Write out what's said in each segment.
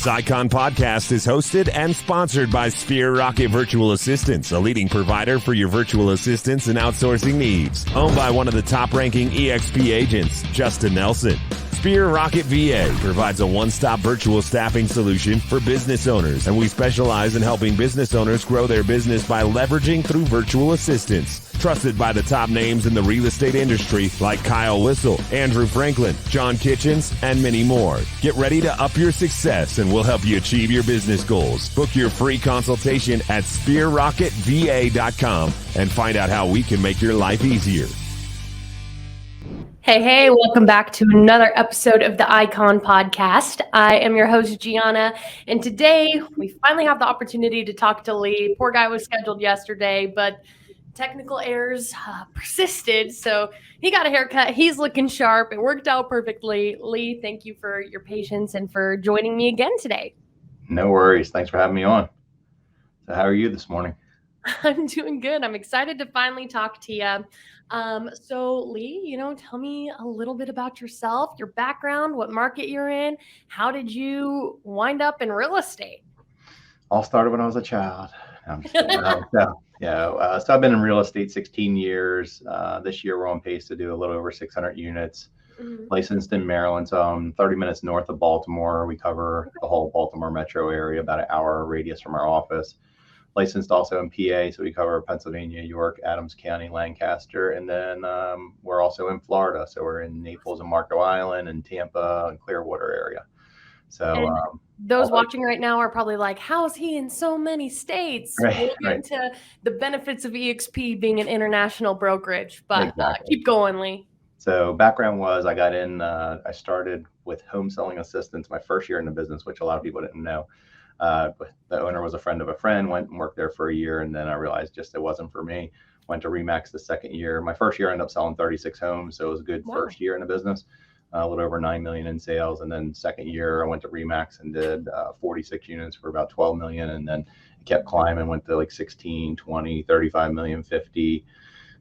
This Icon podcast is hosted and sponsored by Sphere Rocket Virtual Assistants, a leading provider for your virtual assistants and outsourcing needs. Owned by one of the top-ranking EXP agents, Justin Nelson. Sphere Rocket VA provides a one-stop virtual staffing solution for business owners, and we specialize in helping business owners grow their business by leveraging through virtual assistants. Trusted by the top names in the real estate industry like Kyle Whistle, Andrew Franklin, John Kitchens, and many more. Get ready to up your success and we'll help you achieve your business goals. Book your free consultation at sphererocketva.com and find out how we can make your life easier. Hey, welcome back to another episode of the Icon podcast. I am your host, Gianna, and today we finally have the opportunity to talk to Lee. Poor guy was scheduled yesterday, but technical errors persisted, so he got a haircut. He's looking sharp. It worked out perfectly. Lee, thank you for your patience and for joining me again today. No worries. Thanks for having me on. So how are you this morning? I'm doing good. I'm excited to finally talk to you. So Lee, tell me a little bit about yourself, your background, what market you're in. How did you wind up in real estate? All started when I was a child. I'm just kidding. So I've been in real estate 16 years. This year we're on pace to do a little over 600 units. Licensed in Maryland, so I'm 30 minutes north of Baltimore. We cover the whole Baltimore metro area, about an hour radius from our office. Licensed also in PA, so we cover Pennsylvania, York, Adams County, Lancaster, and then we're also in Florida, so we're in Naples and Marco Island and Tampa and Clearwater area. So those watching right now are probably like, how is he in so many states? We'll get into the benefits of EXP being an international brokerage, but exactly. Keep going, Lee. So background was I got in, I started with home selling assistants my first year in the business, which a lot of people didn't know. But the owner was a friend of a friend, went and worked there for a year, and then I realized just it wasn't for me. Went to RE/MAX the second year. My first year I ended up selling 36 homes, so it was a good first year in the business. A little over 9 million in sales, and then second year I went to RE/MAX and did 46 units for about 12 million, and then it kept climbing, went to like 16, 20, 35 million, 50,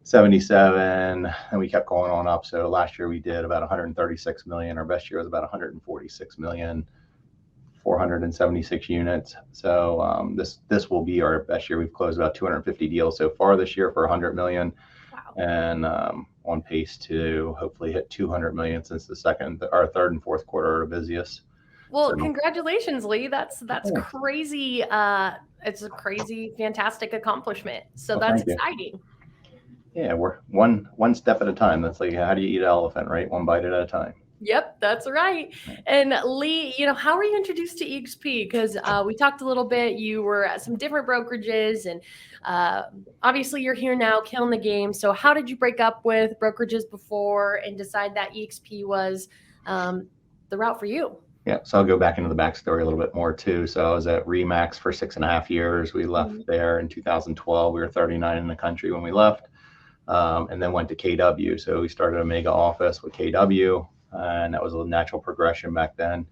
77, and we kept going on up. So last year we did about 136 million. Our best year was about 146 million, 476 units. So this will be our best year. We've closed about 250 deals so far this year for 100 million. Wow. And on pace to hopefully hit 200 million since the third and fourth quarter are the busiest. Well, Congratulations, Lee. That's crazy. It's a crazy, fantastic accomplishment. So that's exciting. Yeah, we're one step at a time. That's like, how do you eat an elephant, right? One bite at a time. Yep, that's right. And Lee, how were you introduced to EXP? Because we talked a little bit. You were at some different brokerages, and obviously you're here now, killing the game. So how did you break up with brokerages before and decide that EXP was the route for you? Yeah, so I'll go back into the backstory a little bit more too. So I was at RE/MAX for 6.5 years. We left there in 2012. We were 39 in the country when we left, and then went to KW. So we started a mega office with KW. And that was a natural progression back then.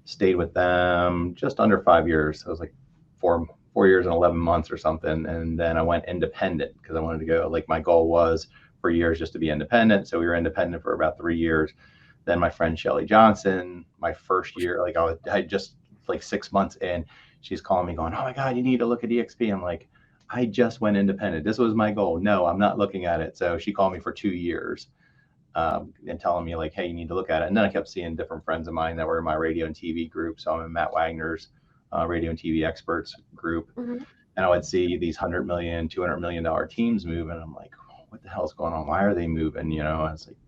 Stayed with them just under 5 years. So it was like four years and 11 months or something. And then I went independent because I wanted to go, like my goal was for years just to be independent. So we were independent for about 3 years. Then my friend Shelly Johnson, my first year, I had just like 6 months in, she's calling me going, oh my God, you need to look at EXP. I'm like, I just went independent. This was my goal. No, I'm not looking at it. So she called me for 2 years. And telling me like, hey, you need to look at it. And then I kept seeing different friends of mine that were in my radio and TV group. So I'm in Matt Wagner's radio and TV experts group. And I would see these $100 million, $200 million teams move. And I'm like, what the hell's going on? Why are they moving? I was like,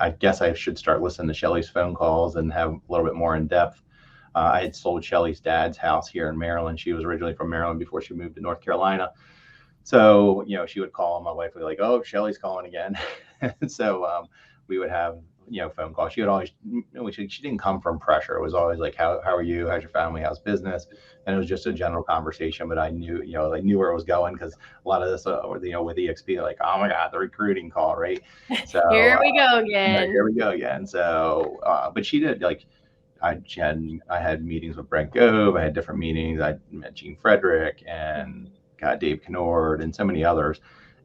I guess I should start listening to Shelly's phone calls and have a little bit more in depth. I had sold Shelly's dad's house here in Maryland. She was originally from Maryland before she moved to North Carolina. So, she would call, my wife would be like, oh, Shelly's calling again. So we would have, phone calls. She would always, she didn't come from pressure. It was always like, how are you? How's your family? How's business? And it was just a general conversation, but I knew, I knew where it was going because a lot of this, with EXP, like, oh my God, the recruiting call, right? So here we go again. Here we go again. So, but she did I had meetings with Brent Gove. I had different meetings. I met Gene Frederick and Dave Kennord and so many others.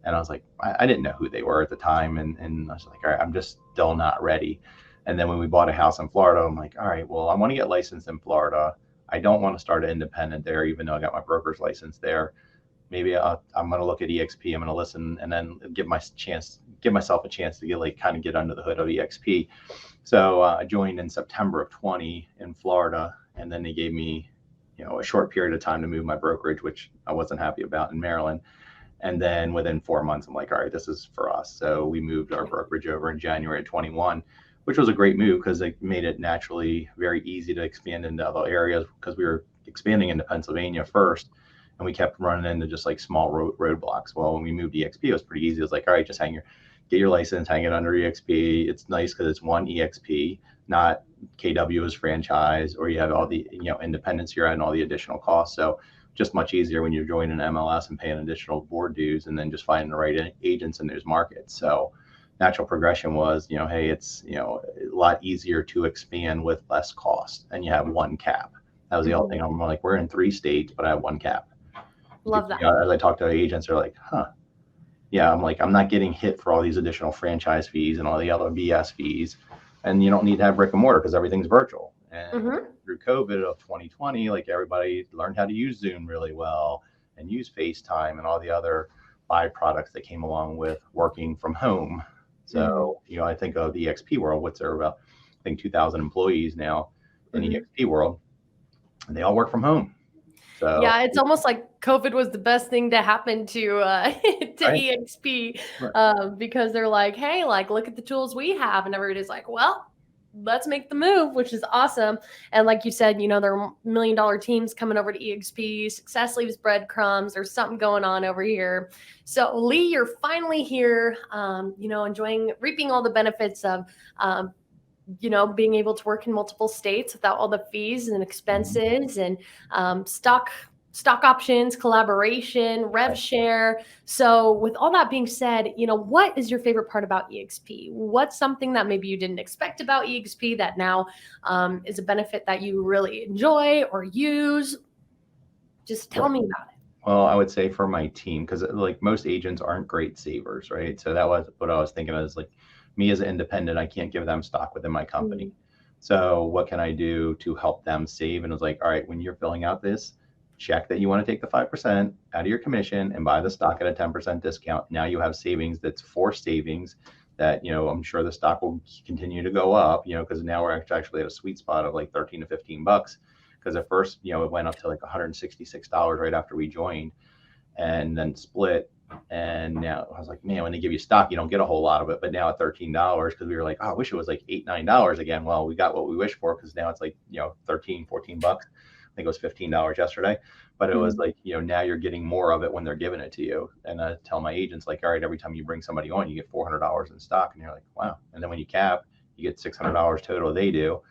And I was like, I didn't know who they were at the time. And I was like, all right, I'm just still not ready. And then when we bought a house in Florida, I'm like, all right, well, I want to get licensed in Florida. I don't want to start an independent there, even though I got my broker's license there. Maybe I'm going to look at EXP. I'm going to listen and then give myself a chance to get under the hood of EXP. So I joined in September of 20 in Florida, and then they gave me, a short period of time to move my brokerage, which I wasn't happy about, in Maryland. And then within 4 months, I'm like, all right, this is for us. So we moved our brokerage over in January of 21, which was a great move because it made it naturally very easy to expand into other areas, because we were expanding into Pennsylvania first, and we kept running into just like small roadblocks. Well, when we moved to EXP, it was pretty easy. It was like, all right, just get your license, hang it under EXP. It's nice because it's one EXP, not KW as franchise, or you have all the independence here and all the additional costs. So just much easier when you're joining an MLS and paying additional board dues, and then just finding the right agents in those markets. So natural progression was, hey, it's a lot easier to expand with less cost, and you have one cap. That was the other thing. I'm like, we're in 3 states, but I have one cap. Love that. As I talk to agents, they're like, huh. Yeah, I'm like, I'm not getting hit for all these additional franchise fees and all the other BS fees. And you don't need to have brick and mortar because everything's virtual. And through COVID of 2020, like, everybody learned how to use Zoom really well and use FaceTime and all the other byproducts that came along with working from home. So, I think of the EXP world, what's there, about, I think, 2,000 employees now in the EXP world, and they all work from home. So yeah, it's almost like COVID was the best thing to happen to EXP, because they're like, hey, like, look at the tools we have. And everybody's like, well, let's make the move, which is awesome. And like you said, there are $1 million teams coming over to EXP. Success leaves breadcrumbs. There's something going on over here. So Lee, you're finally here, reaping all the benefits of, being able to work in multiple states without all the fees and expenses and stock options, collaboration, rev share. So with all that being said, what is your favorite part about EXP? What's something that maybe you didn't expect about EXP that now is a benefit that you really enjoy or use? Just tell me about it. Well, I would say for my team, because like most agents aren't great savers, right? So that was what I was thinking of, is like, me as an independent, I can't give them stock within my company. So what can I do to help them save? And it was like, all right, when you're filling out this, check that you want to take the 5% out of your commission and buy the stock at a 10% discount. Now you have savings that's forced savings that, I'm sure the stock will continue to go up, because now we're actually at a sweet spot of like 13 to 15 bucks. Because at first, it went up to like $166 right after we joined, and then split. And now I was like, man, when they give you stock, you don't get a whole lot of it. But now at $13, because we were like, oh, I wish it was like $8, $9 again. Well, we got what we wished for, because now it's like, 13, 14 bucks. I think it was $15 yesterday. But it was like, now you're getting more of it when they're giving it to you. And I tell my agents, like, all right, every time you bring somebody on, you get $400 in stock. And you're like, wow. And then when you cap, you get $600 total. They do.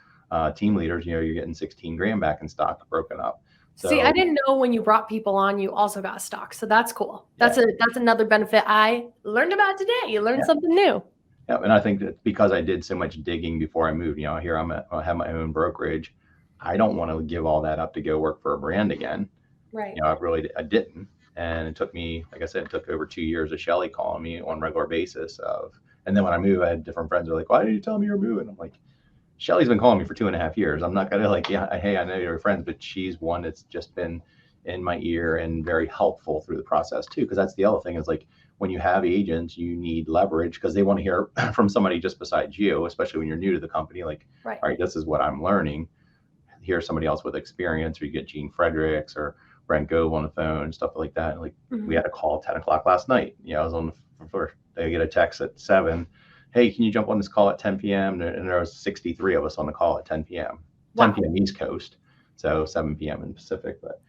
Team leaders, you're getting 16 grand back in stock broken up. So, see, I didn't know when you brought people on, you also got stock. So that's cool. That's another benefit I learned about today. You learned something new. Yeah, and I think that because I did so much digging before I moved, here I have my own brokerage. I don't want to give all that up to go work for a brand again. Right. I didn't. And it took me, like I said, it took over 2 years of Shelly calling me on a regular basis and then when I moved, I had different friends who were like, why did you tell me you're moving? I'm like, Shelly's been calling me for 2.5 years. I'm not gonna hey, I know you're friends, but she's one that's just been in my ear and very helpful through the process too. Because that's the other thing, is like, when you have agents, you need leverage, because they want to hear from somebody just besides you, especially when you're new to the company. Like, all right, this is what I'm learning. Here's somebody else with experience, or you get Gene Fredericks or Brent Gove on the phone, stuff like that. Like, we had a call at 10 o'clock last night. I was on the first. I get a text at 7. Hey, can you jump on this call at 10 p.m.? And there was 63 of us on the call at 10 p.m. 10 p.m. East Coast, so 7 p.m. in Pacific. But,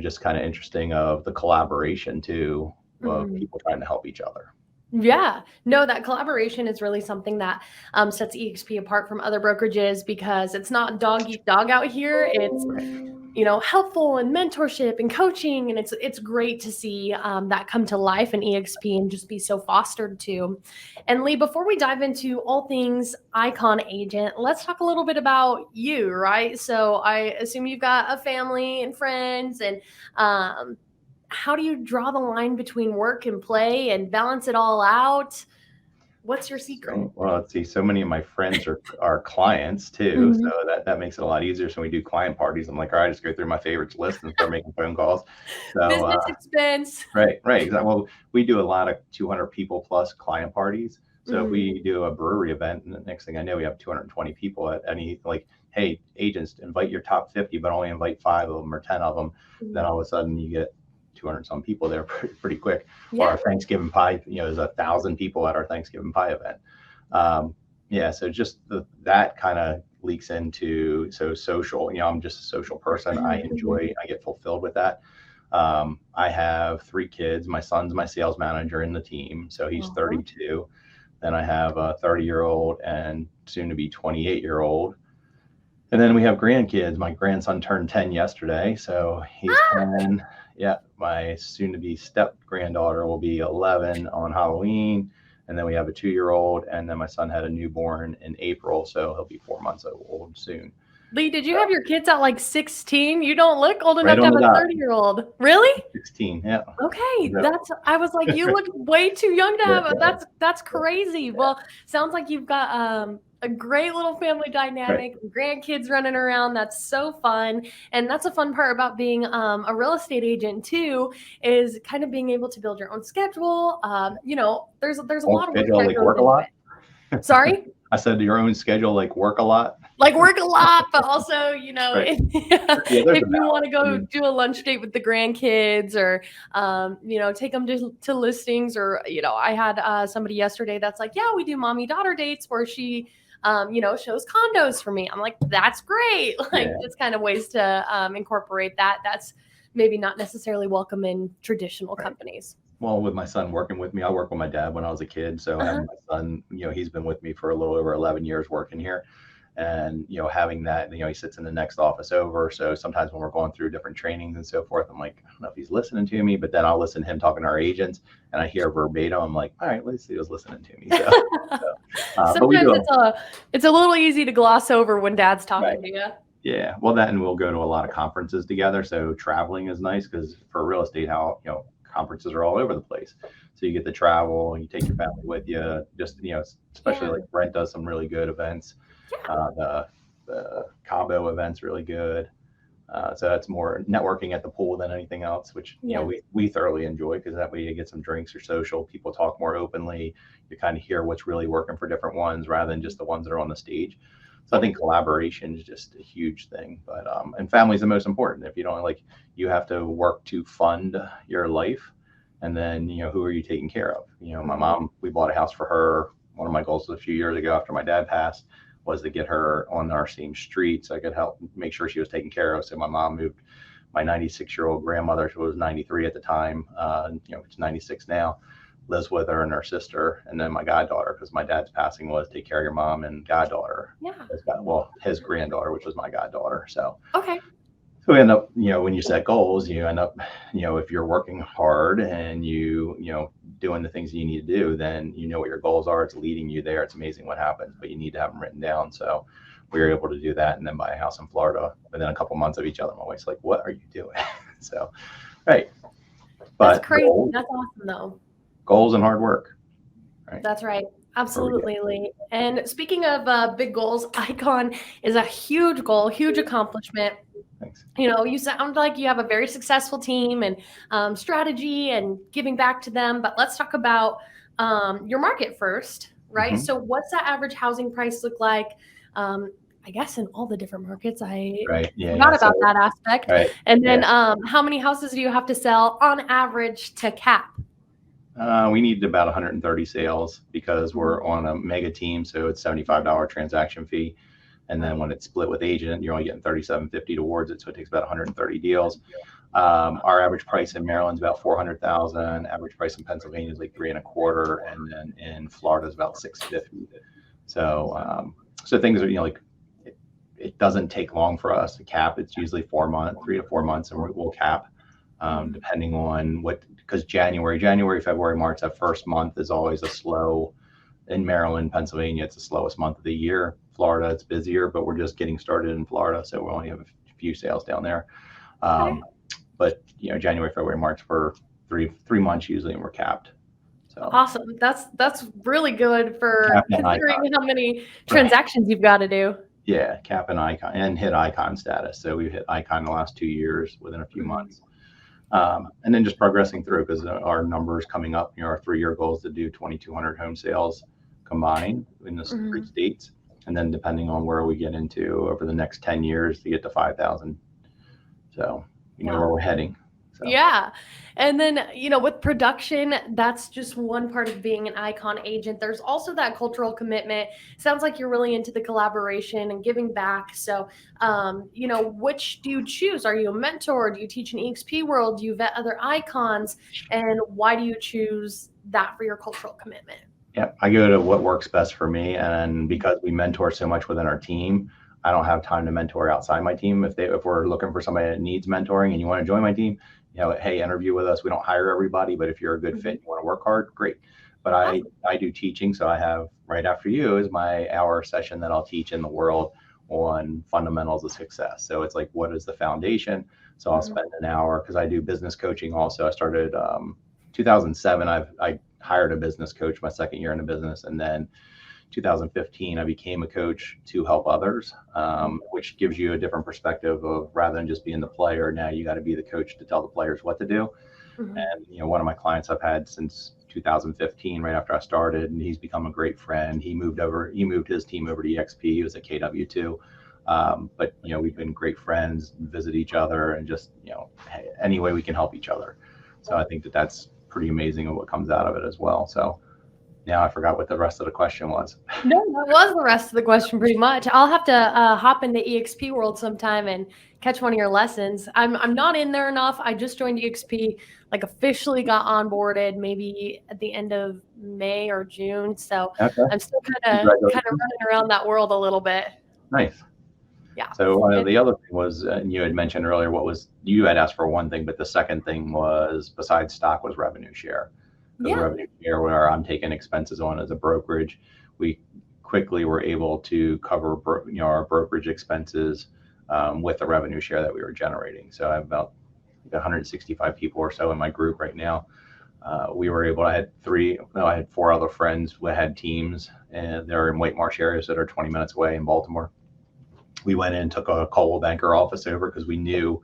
just kind of interesting of the collaboration too, of people trying to help each other. Yeah, no, that collaboration is really something that sets EXP apart from other brokerages, because it's not dog eat dog out here. It's, helpful and mentorship and coaching. And it's great to see that come to life in EXP and just be so fostered too. And Lee, before we dive into all things Icon Agent, let's talk a little bit about you, right? So I assume you've got a family and friends, and how do you draw the line between work and play and balance it all out? What's your secret? Well, let's see. So many of my friends are clients too, Mhm. so that makes it a lot easier. So when we do client parties, I'm like, all right, just go through my favorites list and start making phone calls. So Business expense. right, exactly. Well, we do a lot of 200 people plus client parties. So if Mhm. we do a brewery event, and the next thing I know, we have 220 people at any, like, hey, agents, invite your top 50, but only invite 5 of them or 10 of them. Then all of a sudden you get 200 some people there pretty quick. Or Yeah. our Thanksgiving pie, there's 1,000 people at our Thanksgiving pie event. Yeah, so just that kind of leaks into social. I'm just a social person. I get fulfilled with that. I have 3 kids. My son's my sales manager in the team, so he's 32. Then I have a 30-year-old and soon to be 28-year-old. And then we have grandkids. My grandson turned 10 yesterday, so he's 10. Yeah, my soon to be step granddaughter will be 11 on Halloween. And then we have a 2-year-old, and then my son had a newborn in April, so he'll be 4 months old soon. Lee, did you have your kids at like 16? You don't look old enough Right to on have the a dot. 30-year-old. Really? 16, yeah. Okay, Yeah. I was like, you look way too young to have Yeah. that's crazy. Well, sounds like you've got a great little family dynamic, grandkids running around. That's so fun. And that's a fun part about being a real estate agent too, is kind of being able to build your own schedule. There's a lot of work Schedule, that like goes work a into lot. it. Sorry? I said your own schedule, like work a lot. Like work a lot, but also, Right. if you want to go do a lunch date with the grandkids or, take them to listings or, I had somebody yesterday that's like, yeah, we do mommy-daughter dates where she, shows condos for me. I'm like, that's great. Like just kind of ways to incorporate that. That's maybe not necessarily welcome in traditional companies. Well, with my son working with me, I worked with my dad when I was a kid. So having my son, he's been with me for a little over 11 years working here. And, having that, he sits in the next office over. So sometimes when we're going through different trainings and so forth, I'm like, I don't know if he's listening to me, but then I'll listen to him talking to our agents and I hear verbatim. I'm like, all right, let's see who's listening to me. Sometimes it's a little easy to gloss over when dad's talking to you. Yeah. Well, that, and we'll go to a lot of conferences together. So traveling is nice because for real estate, conferences are all over the place. So you get to travel and you take your family with you. Just, especially like Brent does some really good events. The Cabo event's really good. So that's more networking at the pool than anything else, which, we thoroughly enjoy because that way you get some drinks or social. People talk more openly. You kind of hear what's really working for different ones rather than just the ones that are on the stage. So I think collaboration is just a huge thing, but and family's the most important. If you don't you have to work to fund your life, and then who are you taking care of? My mom, we bought a house for her. One of my goals a few years ago after my dad passed was to get her on our same street so I could help make sure she was taken care of. So my mom moved my 96-year-old grandmother, who was 93 at the time, she's 96 now, lives with her and her sister, and then my goddaughter, because my dad's passing was take care of your mom and goddaughter. His granddaughter, which was my goddaughter. So we end up, when you set goals, you end up, if you're working hard and you doing the things you need to do, then what your goals are. It's leading you there. It's amazing what happens, but you need to have them written down. So we were able to do that and then buy a house in Florida within a couple months of each other. My wife's like, what are you doing? So, right. But that's crazy. That's awesome though. Goals and hard work. Right? That's right. Absolutely, Lee. And speaking of big goals, Icon is a huge goal, huge accomplishment. Thanks. You sound like you have a very successful team and strategy and giving back to them. But let's talk about your market first, right? Mm-hmm. So what's that average housing price look like? I guess in all the different markets. I forgot about that aspect. Right. And then how many houses do you have to sell on average to cap? We need about 130 sales because we're on a mega team. So it's $75 transaction fee. And then when it's split with agent, you're only getting $37.50 towards it. So it takes about 130 deals. Our average price in Maryland's about $400,000. Average price in Pennsylvania is like $3.25. And then in Florida is about $650. So, things are, it doesn't take long for us to cap. It's usually 3 to 4 months, and we'll cap. Depending on because January, February, March, that first month is always a slow. In Maryland, Pennsylvania, it's the slowest month of the year. Florida, it's busier, but we're just getting started in Florida, so we only have a few sales down there. But January, February, March for three months usually, and we're capped. So awesome. That's really good for cap and considering icon. how many transactions you've got to do. Yeah, cap and icon, and hit icon status. So we've hit icon the last 2 years within a few months. And then just progressing through, because our numbers coming up, our 3-year goal is to do 2,200 home sales combined in the 3 states. And then depending on where we get into over the next 10 years to get to 5,000. So you know where we're heading. So. Yeah. And then, with production, that's just one part of being an icon agent. There's also that cultural commitment. Sounds like you're really into the collaboration and giving back. So, which do you choose? Are you a mentor? Do you teach in EXP World? Do you vet other icons? And why do you choose that for your cultural commitment? Yeah, I go to what works best for me. And because we mentor so much within our team, I don't have time to mentor outside my team. If we're looking for somebody that needs mentoring and you want to join my team, hey, interview with us. We don't hire everybody, but if you're a good fit and you want to work hard, great. But I do teaching. So I have right after you is my hour session that I'll teach in the world on fundamentals of success. So it's like, what is the foundation? So I'll spend an hour because I do business coaching also. I started 2007. I hired a business coach my second year in the business. And then 2015, I became a coach to help others, which gives you a different perspective of rather than just being the player. Now you got to be the coach to tell the players what to do. And, one of my clients I've had since 2015, right after I started, and he's become a great friend. He moved his team over to EXP. He was at KW2. But, we've been great friends, visit each other, and just, hey, any way we can help each other. So I think that's pretty amazing of what comes out of it as well. So now I forgot what the rest of the question was. No, that was the rest of the question pretty much. I'll have to hop into EXP World sometime and catch one of your lessons. I'm not in there enough. I just joined EXP, officially got onboarded maybe at the end of May or June. So I'm still kind of running around that world a little bit. Nice. Yeah. So the other thing was, you had mentioned earlier, you had asked for one thing, but the second thing was, besides stock, was revenue share. The revenue share where I'm taking expenses on as a brokerage, we quickly were able to cover our brokerage expenses with the revenue share that we were generating. So I have about 165 people or so in my group right now. We were able. I had 4 other friends who had teams, and they're in White Marsh areas that are 20 minutes away in Baltimore. We went in and took a Coldwell Banker office over because we knew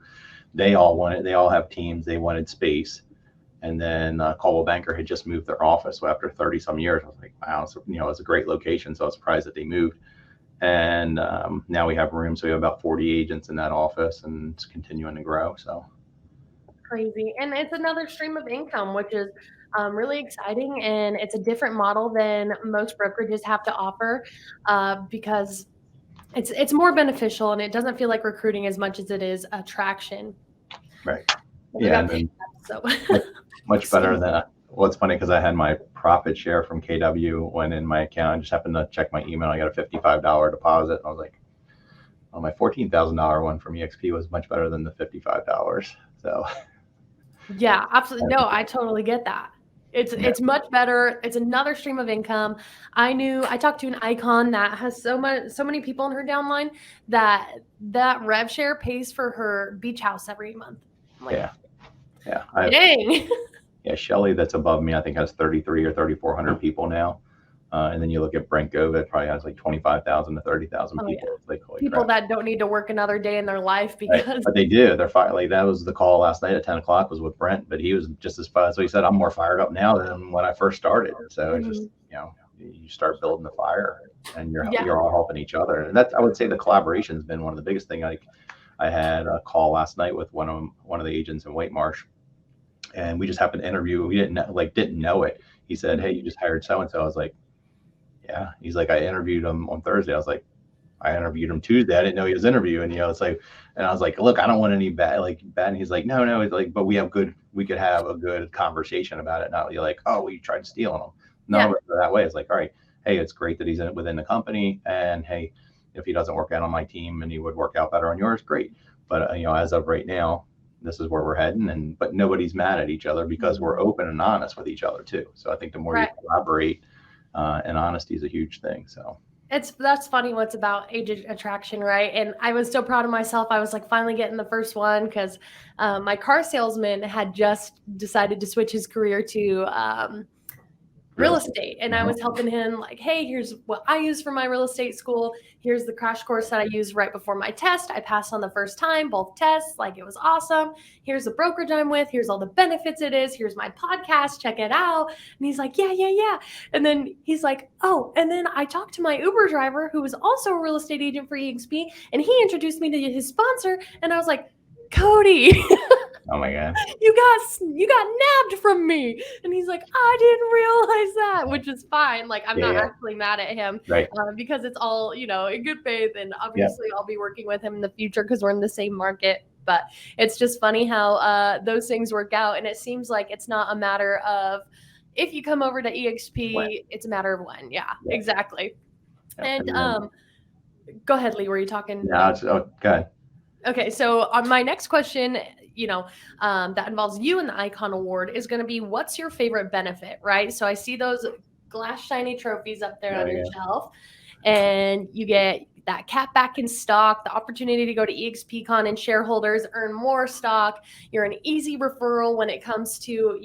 they all have teams. They wanted space. And then Coldwell Banker had just moved their office. So after 30 some years, I was like, wow, so, it's a great location. So I was surprised that they moved. And now we have room. So we have about 40 agents in that office, and it's continuing to grow. So crazy. And it's another stream of income, which is really exciting. And it's a different model than most brokerages have to offer because it's more beneficial, and it doesn't feel like recruiting as much as it is attraction. Right. Yeah. And much better than it's funny because I had my profit share from KW went in my account. I just happened to check my email. I got a $55 deposit. And I was like, well, my $14,000 one from EXP was much better than the $55. So yeah, absolutely. No, I totally get that. It's much better. It's another stream of income. I talked to an icon that has so many people in her downline that rev share pays for her beach house every month. I'm like, dang. Yeah, Shelly, that's above me, I think has 33 or 3,400 people now. And then you look at Brent Gove, it probably has like 25,000 to 30,000 people. Yeah. Like, people that don't need to work another day in their life because. Right. But they do. They're fired. Like that was the call last night at 10 o'clock was with Brent, but he was just as fired. So he said, I'm more fired up now than when I first started. So it's just, you start building the fire, and you're all helping each other. And that's, I would say the collaboration has been one of the biggest things. Like I had a call last night with one of the agents in White Marsh, and we just happened to interview. We didn't know it. He said, hey, you just hired so-and-so. I was like, yeah. He's like, I interviewed him on Thursday. I was like, I interviewed him Tuesday. I didn't know he was interviewing. It's like, and I was like, look, I don't want any bad. And he's like, no. It's like, but we could have a good conversation about it. Not like, oh, well, you tried stealing him. No, that way. It's like, all right, hey, it's great that he's within the company, and hey, if he doesn't work out on my team and he would work out better on yours, great. But as of right now, this is where we're heading, but nobody's mad at each other because we're open and honest with each other too. So I think the more you collaborate, and honesty is a huge thing. So that's funny what's about agent attraction, right? And I was so proud of myself. I was like finally getting the first one because my car salesman had just decided to switch his career to real estate. And I was helping him like, hey, here's what I use for my real estate school. Here's the crash course that I used right before my test. I passed on the first time, both tests. Like, it was awesome. Here's the brokerage I'm with. Here's all the benefits it is. Here's my podcast. Check it out. And he's like, yeah. And then he's like, oh, and then I talked to my Uber driver who was also a real estate agent for EXP. And he introduced me to his sponsor. And I was like, Cody, oh my God, you got nabbed from me. And he's like, I didn't realize that, which is fine. Like, I'm not actually mad at him, right? Because it's all, in good faith. And obviously I'll be working with him in the future because we're in the same market. But it's just funny how those things work out. And it seems like it's not a matter of if you come over to EXP, it's a matter of when. Yeah. Exactly. And go ahead, Lee, were you talking? No, go ahead. Okay, so on my next question, that involves you in the Icon Award is going to be, what's your favorite benefit, right? So I see those glass shiny trophies up there on your shelf, and you get that cap back in stock, the opportunity to go to EXP Con and shareholders earn more stock. You're an easy referral when it comes to,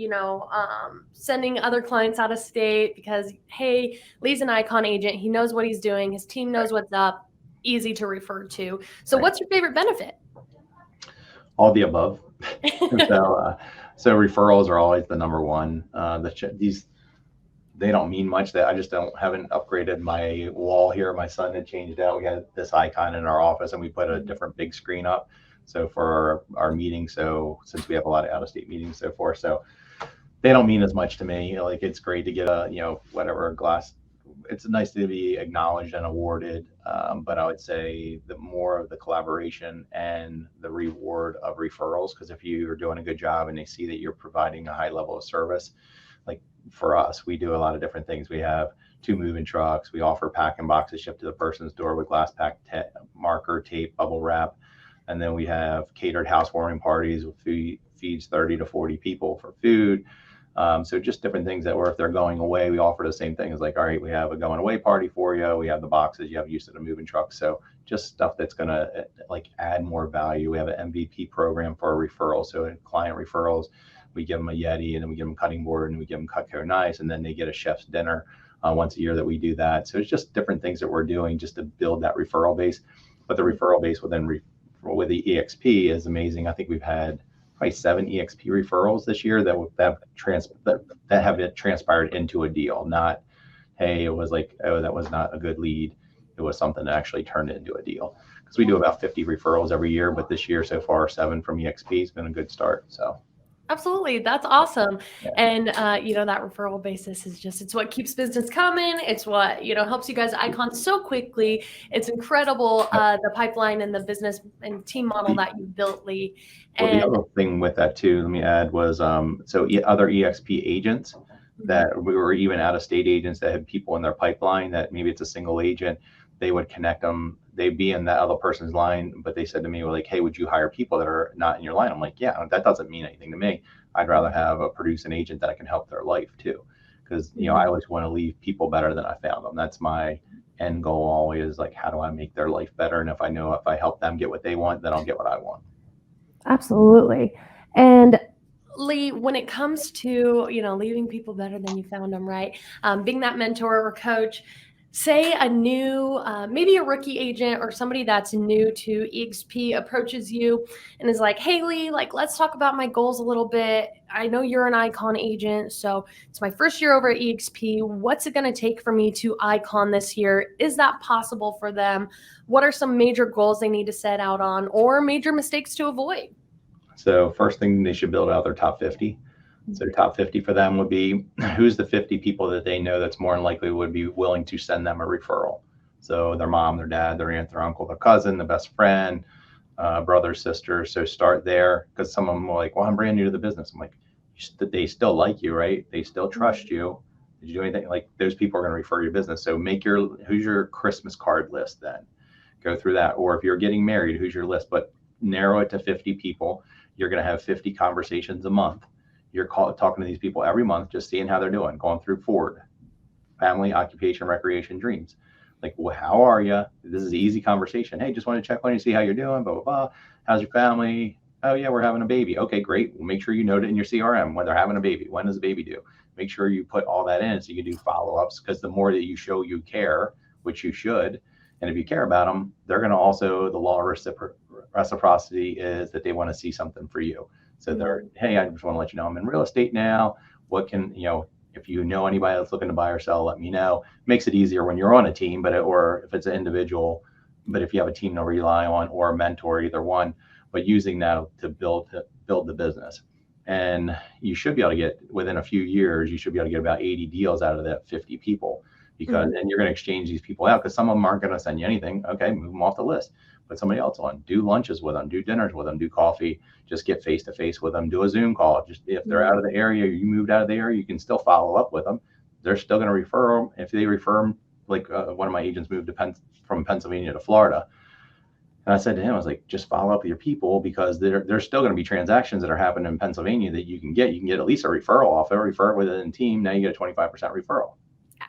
sending other clients out of state because, hey, Lee's an Icon agent. He knows what he's doing. His team knows what's up. Easy to refer to. So what's your favorite benefit? All the above. So referrals are always the number one. They don't mean much. That I just haven't upgraded my wall here. My son had changed out. We had this icon in our office and we put a different big screen up. So for our meetings, so since we have a lot of out-of-state meetings so forth, so they don't mean as much to me. Like, it's great to get a, whatever glass. It's nice to be acknowledged and awarded, but I would say the more of the collaboration and the reward of referrals, because if you're doing a good job and they see that you're providing a high level of service, like for us, we do a lot of different things. We have 2 moving trucks. We offer packing boxes shipped to the person's door with glass pack, marker, tape, bubble wrap. And then we have catered housewarming parties with feeds 30 to 40 people for food. So just different things that if they're going away, we offer the same thing. It's like, all right, we have a going away party for you. We have the boxes, you have use of the moving truck. So just stuff that's going to add more value. We have an MVP program for our referrals. So in client referrals, we give them a Yeti, and then we give them a cutting board, and we give them Cutco knives, and then they get a chef's dinner once a year that we do that. So it's just different things that we're doing just to build that referral base. But the referral base with the EXP is amazing. I think we've had probably 7 EXP referrals this year that have transpired into a deal. Not, hey, it was like, oh, that was not a good lead. It was something that actually turned into a deal. Because we do about 50 referrals every year, but this year so far 7 from EXP has been a good start. So. Absolutely. That's awesome. Yeah. And, that referral basis is it's what keeps business coming. It's what, helps you guys icon so quickly. It's incredible, the pipeline and the business and team model that you built, Lee. Well, the other thing with that too, let me add, was other EXP agents that we were even out-of-state agents that had people in their pipeline that maybe it's a single agent, they would connect them. They'd be in that other person's line, but they said to me, well, like, hey, would you hire people that are not in your line? I'm like, yeah, that doesn't mean anything to me. I'd rather have produce an agent that I can help their life too. Because, I always want to leave people better than I found them. That's my end goal always, like, how do I make their life better? And if I know if I help them get what they want, then I'll get what I want. Absolutely. And Lee, when it comes to, leaving people better than you found them, right? Being that mentor or coach, say a new, maybe a rookie agent or somebody that's new to EXP approaches you and is like, hey, Lee, let's talk about my goals a little bit. I know you're an Icon agent, so it's my first year over at EXP. What's it going to take for me to Icon this year? Is that possible for them? What are some major goals they need to set out on or major mistakes to avoid? So first thing, they should build out their top 50. So top 50 for them would be, who's the 50 people that they know that's more than likely would be willing to send them a referral. So their mom, their dad, their aunt, their uncle, their cousin, the best friend, brother, sister. So start there, because some of them are like, well, I'm brand new to the business. I'm like, they still like you, right? They still trust you. Did you do anything? Like, those people are going to refer your business. So who's your Christmas card list then? Go through that. Or if you're getting married, who's your list? But narrow it to 50 people. You're going to have 50 conversations a month. You're talking to these people every month, just seeing how they're doing, going through Ford, family, occupation, recreation, dreams. Like, well, how are you? This is an easy conversation. Hey, just want to check on you, see how you're doing, blah, blah, blah. How's your family? Oh, yeah, we're having a baby. Okay, great. Well, make sure you note it in your CRM when they're having a baby. When does the baby do? make sure you put all that in so you can do follow-ups, because the more that you show you care, which you should, and if you care about them, they're going to also, the law of reciprocity is that they want to see something for you. So they're, hey, I just want to let you know I'm in real estate now. What can, if you know anybody that's looking to buy or sell, let me know. Makes it easier when you're on a team, or if it's an individual, but if you have a team to rely on or a mentor, either one, but using that to build the business. And you should be able to get, within a few years, you should be able to get about 80 deals out of that 50 people, because and you're going to exchange these people out, because some of them aren't going to send you anything. Okay, move them off the list. Put somebody else on. Do lunches with them. Do dinners with them. Do coffee. Just get face to face with them. Do a Zoom call. Just if they're out of the area, you moved out of the area, you can still follow up with them. They're still going to refer them. If they refer them, like one of my agents moved from Pennsylvania to Florida. And I said to him, I was like, just follow up with your people, because there's still going to be transactions that are happening in Pennsylvania that you can get. You can get at least a referral off it, refer it within a team. Now you get a 25% referral.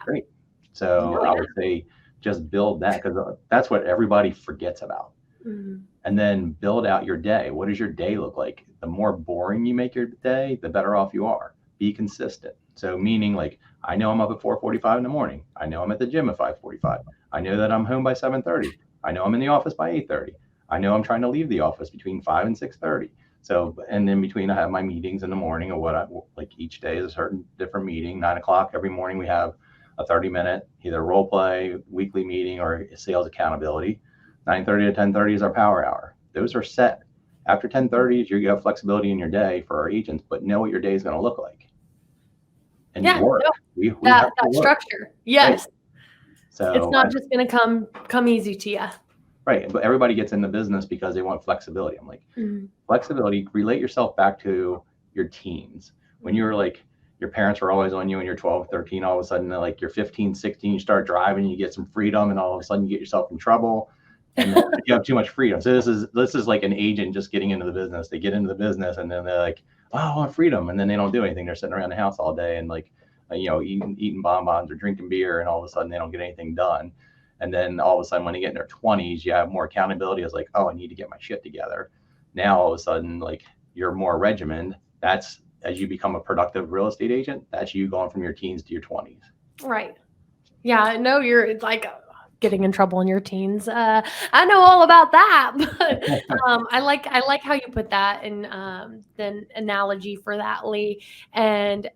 Great. So I would say just build that, because that's what everybody forgets about. And then build out your day. What does your day look like? The more boring you make your day, the better off you are. Be consistent. So meaning, like, I know I'm up at 4:45 in the morning. I know I'm at the gym at 5:45. I know that I'm home by 7:30. I know I'm in the office by 8:30. I know I'm trying to leave the office between 5 and 6:30. So, and in between I have my meetings in the morning, or what I like, each day is a certain different meeting. 9 o'clock every morning we have a 30-minute either role play weekly meeting or sales accountability. 9:30 to 10:30 is our power hour. Those are set. After 10:30, you have flexibility in your day for our agents, but know what your day is going to look like. And work. We that structure. Yes. Right. So it's not just going to come easy to you. Right. But everybody gets in the business because they want flexibility. I'm like, flexibility, relate yourself back to your teens. When you were like, your parents were always on you when you're 12, 13, all of a sudden, like you're 15, 16, you start driving, you get some freedom, and all of a sudden you get yourself in trouble. And then you have too much freedom. So this is like an agent just getting into the business. They get into the business and then they're like, oh, I want freedom. And then they don't do anything. They're sitting around the house all day and like, eating bonbons or drinking beer, and all of a sudden they don't get anything done. And then all of a sudden when they get in their 20s, you have more accountability. It's like, oh, I need to get my shit together. Now all of a sudden, like, you're more regimented. That's, as you become a productive real estate agent, that's you going from your teens to your 20s. Right. Yeah, I know you're like getting in trouble in your teens. I know all about that, but I like how you put that in the analogy for that, Lee. And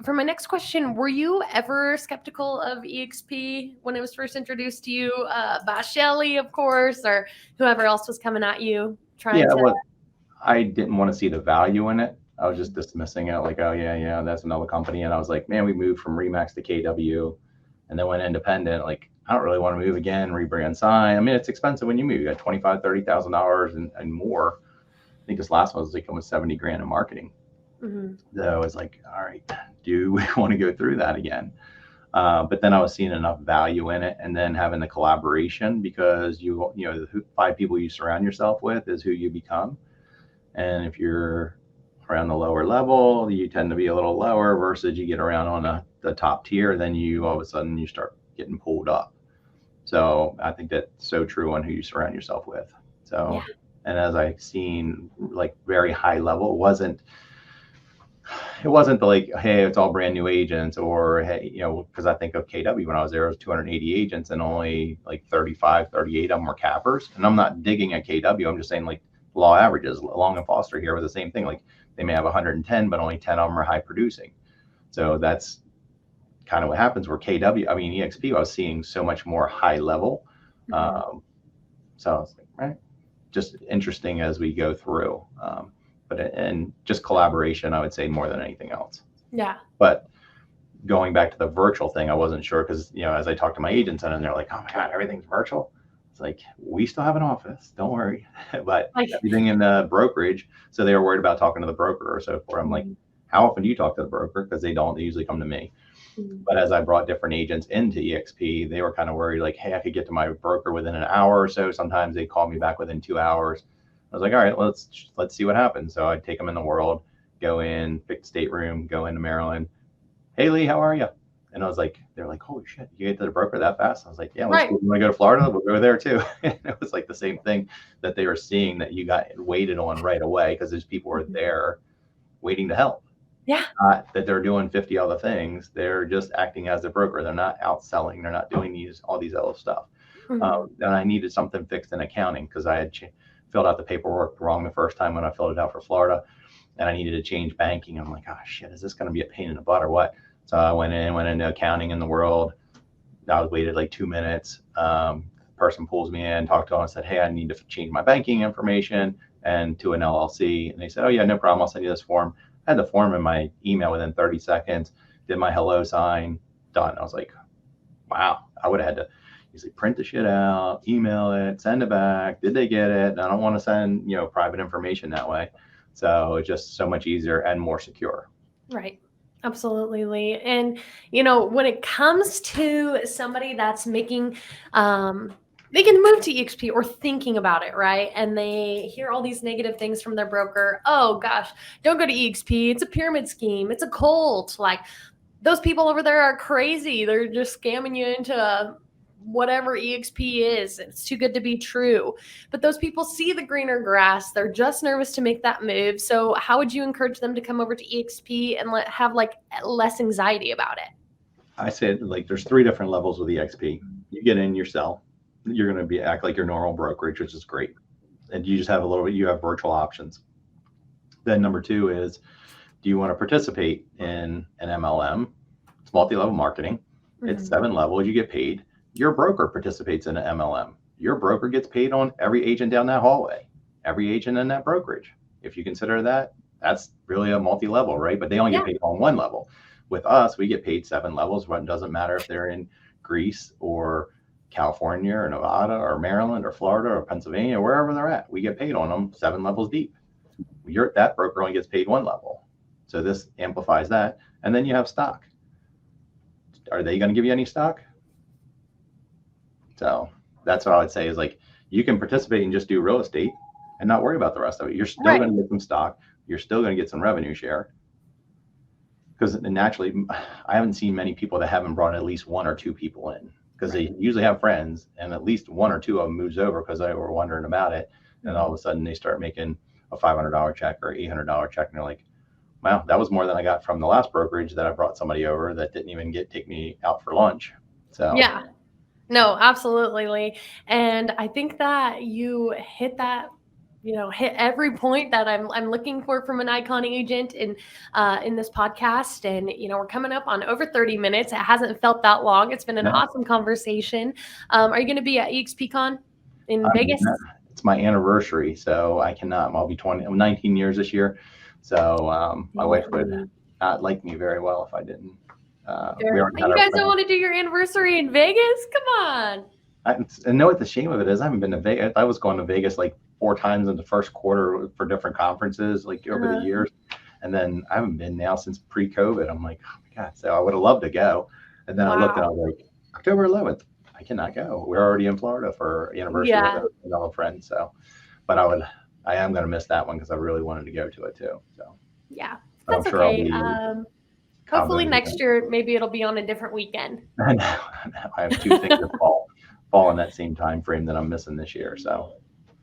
for my next question, were you ever skeptical of EXP when it was first introduced to you by Shelly, of course, or whoever else was coming at you trying to? Well, I didn't want to see the value in it. I was just dismissing it, like, oh yeah, that's another company. And I was like, man, we moved from Remax to KW, and then went independent. Like, I don't really want to move again, rebrand, sign. I mean, it's expensive when you move. You got $25,000, $30,000 and more. I think this last one was like almost 70 grand in marketing. So I was like, all right, do we want to go through that again? But then I was seeing enough value in it, and then having the collaboration, because the 5 people you surround yourself with is who you become. And if you're around the lower level, you tend to be a little lower, versus you get around on the top tier, then you all of a sudden you start getting pulled up. So I think that's so true on who you surround yourself with. So, and as I've seen, like, very high level, it wasn't the, like, hey, it's all brand new agents, or hey, because I think of KW when I was there, it was 280 agents and only like 35, 38 of them were cappers. And I'm not digging at KW. I'm just saying, like, law averages. Long and Foster here was the same thing. Like, they may have 110, but only 10 of them are high producing. So that's kind of what happens where EXP, I was seeing so much more high level. So I was like, right, just interesting as we go through. And just collaboration, I would say, more than anything else. Yeah. But going back to the virtual thing, I wasn't sure, because, as I talked to my agents and they're like, oh my God, everything's virtual. It's like, we still have an office, don't worry. But everything in the brokerage. So they were worried about talking to the broker or so forth. I'm like, how often do you talk to the broker? Because they usually come to me. But as I brought different agents into EXP, they were kind of worried, like, hey, I could get to my broker within an hour or so. Sometimes they call me back within 2 hours. I was like, all right, let's see what happens. So I'd take them in the world, go in, pick the stateroom, go into Maryland. Hey, Lee, how are you? And I was like, they're like, holy shit, you get to the broker that fast? I was like, yeah, let's go. When I go to Florida, we'll go there too. And it was like the same thing that they were seeing, that you got waited on right away, because those people were there waiting to help. Yeah. Not that they're doing 50 other things. They're just acting as a broker. They're not outselling. They're not doing all these other stuff. And I needed something fixed in accounting because I had filled out the paperwork wrong the first time when I filled it out for Florida, and I needed to change banking. I'm like, oh shit, is this going to be a pain in the butt or what? So I went into accounting in the world. I waited like 2 minutes. Person pulls me in, talked to them, and said, hey, I need to change my banking information and to an LLC. And they said, oh yeah, no problem. I'll send you this form. I had the form in my email within 30 seconds, did my hello sign, done. I was like, wow, I would have had to usually print the shit out, email it, send it back. Did they get it? And I don't want to send, private information that way. So it's just so much easier and more secure. Right. Absolutely, Lee. And, when it comes to somebody that's making the move to EXP or thinking about it, right? And they hear all these negative things from their broker. Oh, gosh, don't go to EXP. It's a pyramid scheme. It's a cult. Like, those people over there are crazy. They're just scamming you into whatever EXP is. It's too good to be true. But those people see the greener grass. They're just nervous to make that move. So how would you encourage them to come over to EXP and have less anxiety about it? I said, there's 3 different levels with EXP. You get in, you sell. You're going to act like your normal brokerage, which is great. And you just have you have virtual options. Then number 2 is, do you want to participate in an MLM? It's multi-level marketing. It's 7 levels. You get paid. Your broker participates in an MLM. Your broker gets paid on every agent down that hallway, every agent in that brokerage. If you consider that, that's really a multi-level, right? But they only get paid on 1 level. With us, we get paid 7 levels. It doesn't matter if they're in Greece or California or Nevada or Maryland or Florida or Pennsylvania, wherever they're at. We get paid on them 7 levels deep. That broker only gets paid 1 level. So this amplifies that. And then you have stock. Are they going to give you any stock? So that's what I would say is you can participate and just do real estate and not worry about the rest of it. You're still going to get some stock. You're still going to get some revenue share. Because naturally, I haven't seen many people that haven't brought at least 1 or 2 people in, because they usually have friends and at least 1 or 2 of them moves over because they were wondering about it. And all of a sudden they start making a $500 check or $800 check. And they're like, wow, that was more than I got from the last brokerage that I brought somebody over that didn't even take me out for lunch. So yeah, no, absolutely, Lee. And I think that you hit that, hit every point that I'm looking for from an Icon agent in this podcast. And, we're coming up on over 30 minutes. It hasn't felt that long. It's been an awesome conversation. Are you going to be at EXP Con in Vegas? It's my anniversary, so I cannot. I'm 19 years this year. So my wife would not like me very well if I didn't. You guys don't want to do your anniversary in Vegas? Come on. I know what the shame of it is. I haven't been to Vegas. I was going to Vegas 4 times in the first quarter for different conferences over the years. And then I haven't been now since pre-COVID. I'm like, oh my God. So I would have loved to go. And then I looked and I was like, October 11th, I cannot go. We're already in Florida for anniversary with another friend. So, but I am going to miss that one because I really wanted to go to it too. So yeah, that's okay. Hopefully next year, maybe it'll be on a different weekend. I know. I have 2 things that fall in that same time frame that I'm missing this year. So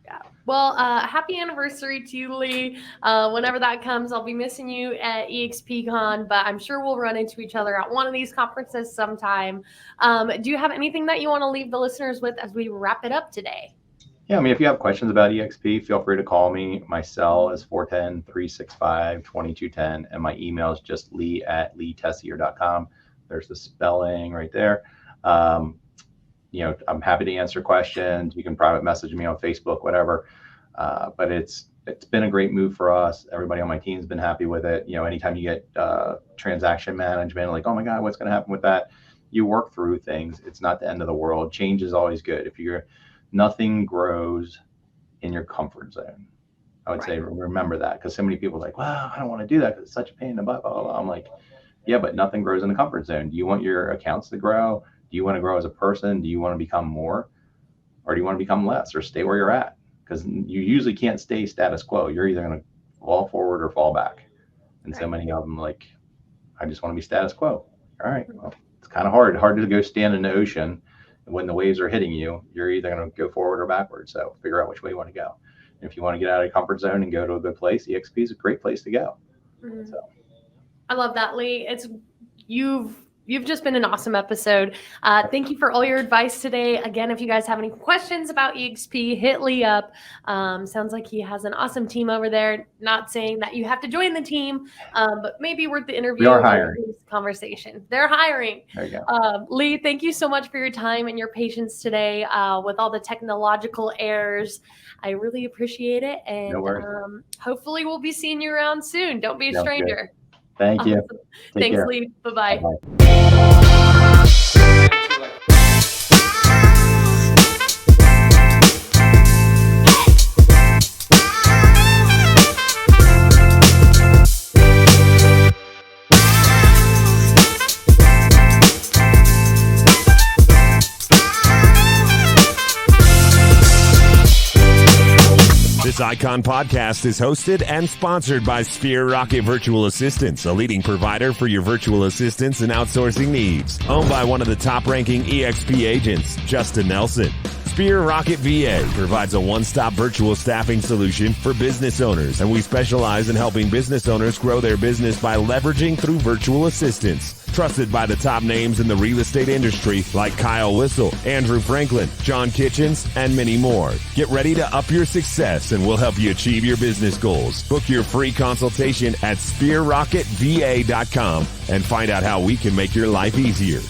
yeah. Well, happy anniversary to you, Lee. Whenever that comes, I'll be missing you at EXP Con, but I'm sure we'll run into each other at one of these conferences sometime. Do you have anything that you want to leave the listeners with as we wrap it up today? Yeah, I mean, if you have questions about EXP, feel free to call me. My cell is 410-365-2210, and my email is just lee@leetessier.com. There's the spelling right there. I'm happy to answer questions. You can private message me on Facebook, whatever. But it's been a great move for us. Everybody on my team's been happy with it. Anytime you get transaction management, like, oh my God, what's going to happen with that? You work through things. It's not the end of the world. Change is always good. Nothing grows in your comfort zone. I would say remember that, because so many people are like, wow, I don't want to do that because it's such a pain in the butt. Blah, blah, blah. I'm like, yeah, but nothing grows in the comfort zone. Do you want your accounts to grow? Do you want to grow as a person? Do you want to become more, or do you want to become less, or stay where you're at? Because you usually can't stay status quo. You're either going to fall forward or fall back. And so many of them I just want to be status quo. All right, well, it's kind of hard to go stand in the ocean. When the waves are hitting you, you're either going to go forward or backwards. So figure out which way you want to go. And if you want to get out of your comfort zone and go to a good place, EXP is a great place to go. Mm-hmm. So. I love that, Lee. You've just been an awesome episode. Thank you for all your advice today. Again, if you guys have any questions about EXP, hit Lee up. Sounds like he has an awesome team over there. Not saying that you have to join the team, but maybe worth the interview. We are hiring. Conversation. They're hiring. There you go. Lee, thank you so much for your time and your patience today with all the technological errors. I really appreciate it. And No worries. Hopefully we'll be seeing you around soon. Don't be a Sounds stranger. Thank you. Awesome. Take Thanks, care. Lee. Bye-bye. Bye-bye. This Icon podcast is hosted and sponsored by Sphere Rocket Virtual Assistants, a leading provider for your virtual assistants and outsourcing needs. Owned by one of the top-ranking EXP agents, Justin Nelson. Sphere Rocket VA provides a one-stop virtual staffing solution for business owners, and we specialize in helping business owners grow their business by leveraging through virtual assistants. Trusted by the top names in the real estate industry like Kyle Whistle, Andrew Franklin, John Kitchens, and many more. Get ready to up your success and we'll help you achieve your business goals. Book your free consultation at sphererocketva.com and find out how we can make your life easier.